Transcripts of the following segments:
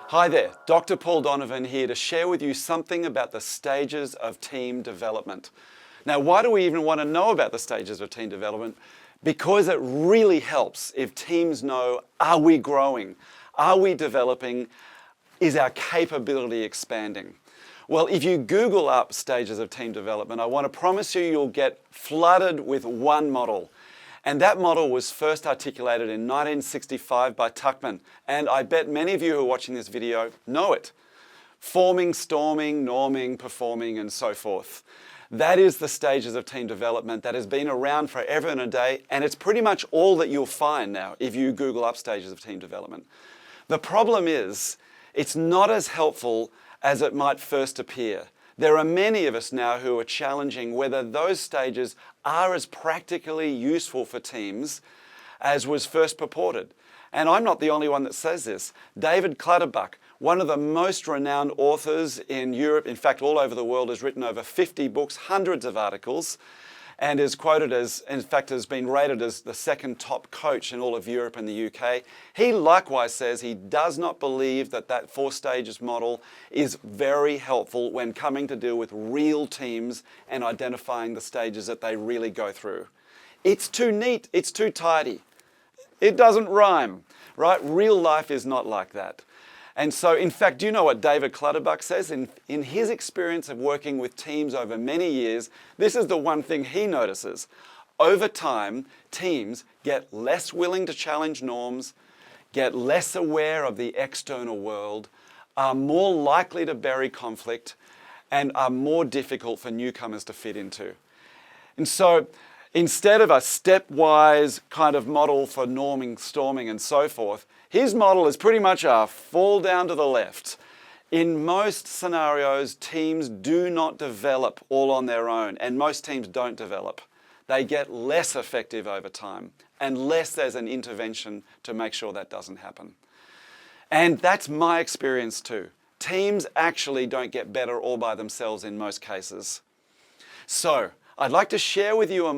Hi there, Dr. Paul Donovan here to share with you something about the stages of team development. Now, why do we even want to know about the stages of team development? Because it really helps if teams know, are we growing? Are we developing? Is our capability expanding? Well, if you Google up stages of team development, I want to promise you you'll get flooded with one model. And that model was first articulated in 1965 by Tuckman. And I bet many of you who are watching this video know it. Forming, storming, norming, performing, and so forth. That is the stages of team development that has been around forever and a day, and it's pretty much all that you'll find now if you Google up stages of team development. The problem is, it's not as helpful as it might first appear. There are many of us now who are challenging whether those stages are as practically useful for teams as was first purported. And I'm not the only one that says this. David Clutterbuck, one of the most renowned authors in Europe, in fact all over the world, has written over 50 books, hundreds of articles, and is quoted as, in fact has been rated as the second top coach in all of Europe and the UK. He likewise says he does not believe that that 4 stages model is very helpful when coming to deal with real teams and identifying the stages that they really go through. It's too neat, it's too tidy. It doesn't rhyme, right? Real life is not like that. And so, in fact, do you know what David Clutterbuck says? In his experience of working with teams over many years, this is the one thing he notices. Over time, teams get less willing to challenge norms, get less aware of the external world, are more likely to bury conflict, and are more difficult for newcomers to fit into. And so, instead of a stepwise kind of model for norming, storming, and so forth, his model is pretty much a fall down to the left. In most scenarios, teams do not develop all on their own, and most teams don't develop. They get less effective over time, unless there's an intervention to make sure that doesn't happen. And that's my experience too. Teams actually don't get better all by themselves in most cases. So, I'd like to share with you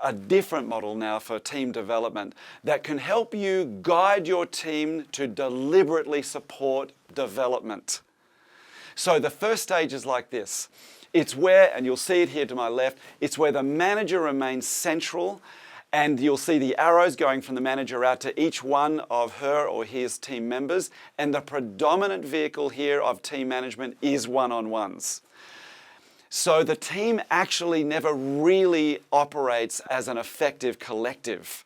a different model now for team development that can help you guide your team to deliberately support development. So the first stage is like this. It's where, and you'll see it here to my left, it's where the manager remains central, and you'll see the arrows going from the manager out to each one of her or his team members, and the predominant vehicle here of team management is one-on-ones. So the team actually never really operates as an effective collective.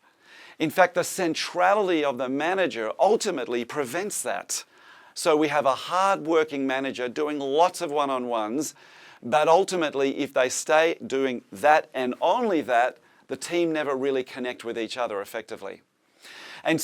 In fact, the centrality of the manager ultimately prevents that. So we have a hard-working manager doing lots of one-on-ones, but ultimately if they stay doing that and only that, the team never really connect with each other effectively. And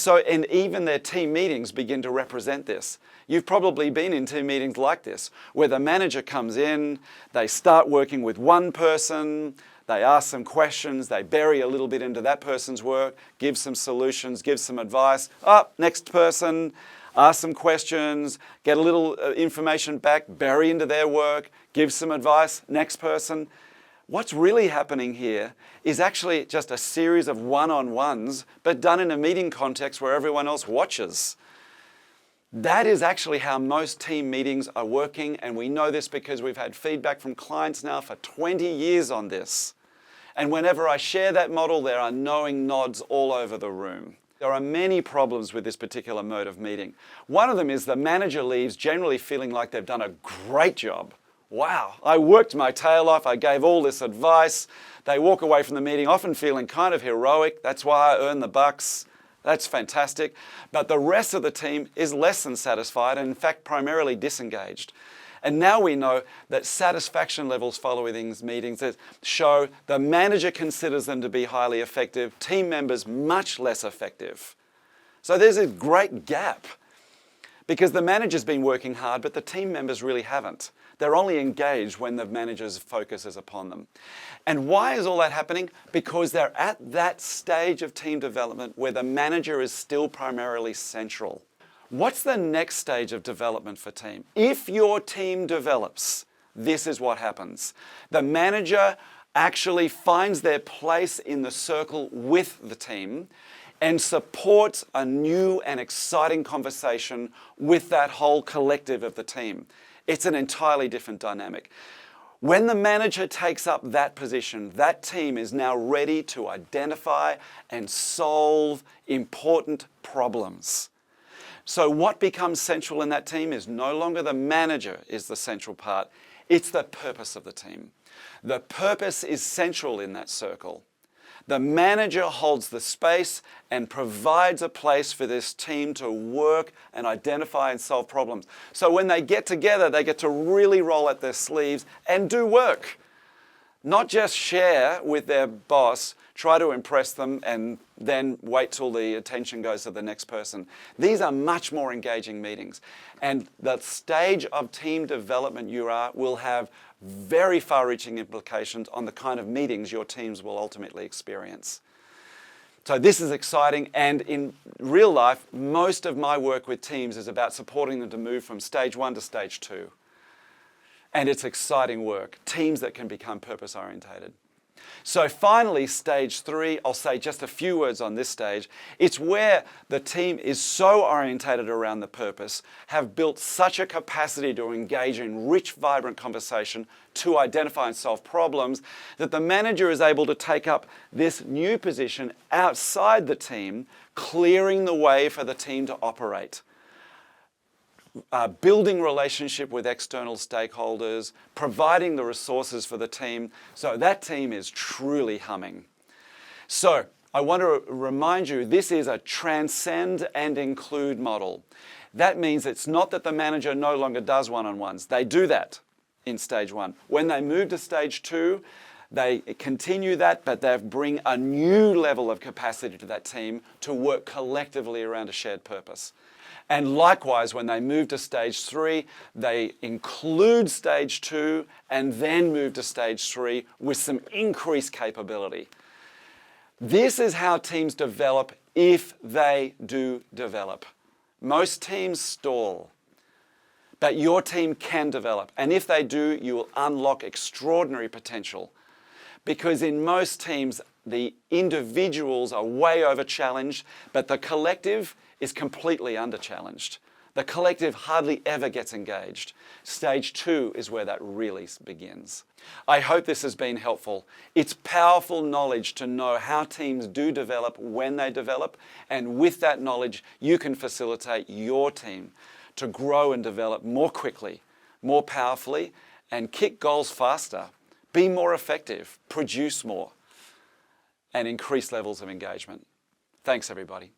even their team meetings begin to represent this. You've probably been in team meetings like this, where the manager comes in, they start working with one person, they ask some questions, they bury a little bit into that person's work, give some solutions, give some advice. Next person, ask some questions, get a little information back, bury into their work, give some advice, next person. What's really happening here is actually just a series of one-on-ones, but done in a meeting context where everyone else watches. That is actually how most team meetings are working, and we know this because we've had feedback from clients now for 20 years on this. And whenever I share that model, there are knowing nods all over the room. There are many problems with this particular mode of meeting. One of them is the manager leaves generally feeling like they've done a great job. Wow, I worked my tail off, I gave all this advice. They walk away from the meeting often feeling kind of heroic. That's why I earn the bucks. That's fantastic. But the rest of the team is less than satisfied and in fact primarily disengaged. And now we know that satisfaction levels following these meetings show the manager considers them to be highly effective, team members much less effective. So there's a great gap because the manager's been working hard, but the team members really haven't. They're only engaged when the manager's focus is upon them. And why is all that happening? Because they're at that stage of team development where the manager is still primarily central. What's the next stage of development for team? If your team develops, this is what happens. The manager actually finds their place in the circle with the team and supports a new and exciting conversation with that whole collective of the team. It's an entirely different dynamic. When the manager takes up that position, that team is now ready to identify and solve important problems. So what becomes central in that team is no longer the manager is the central part, it's the purpose of the team. The purpose is central in that circle. The manager holds the space and provides a place for this team to work and identify and solve problems. So when they get together, they get to really roll up their sleeves and do work. Not just share with their boss, try to impress them, and then wait till the attention goes to the next person. These are much more engaging meetings. And the stage of team development you are will have very far-reaching implications on the kind of meetings your teams will ultimately experience. So this is exciting, and in real life, most of my work with teams is about supporting them to move from stage 1 to stage 2. And it's exciting work, teams that can become purpose-orientated. So finally, stage 3, I'll say just a few words on this stage. It's where the team is so orientated around the purpose, have built such a capacity to engage in rich, vibrant conversation, to identify and solve problems, that the manager is able to take up this new position outside the team, clearing the way for the team to operate. Building relationship with external stakeholders, providing the resources for the team, so that team is truly humming. So I want to remind you, this is a transcend and include model. That means it's not that the manager no longer does one-on-ones. They do that in stage 1. When they move to stage 2, they continue that, but they bring a new level of capacity to that team to work collectively around a shared purpose. And likewise, when they move to stage 3, they include stage 2 and then move to stage 3 with some increased capability. This is how teams develop if they do develop. Most teams stall, but your team can develop. And if they do, you will unlock extraordinary potential. Because in most teams, the individuals are way over-challenged, but the collective is completely under-challenged. The collective hardly ever gets engaged. Stage 2 is where that really begins. I hope this has been helpful. It's powerful knowledge to know how teams do develop when they develop, and with that knowledge, you can facilitate your team to grow and develop more quickly, more powerfully, and kick goals faster, be more effective, produce more, and increase levels of engagement. Thanks, everybody.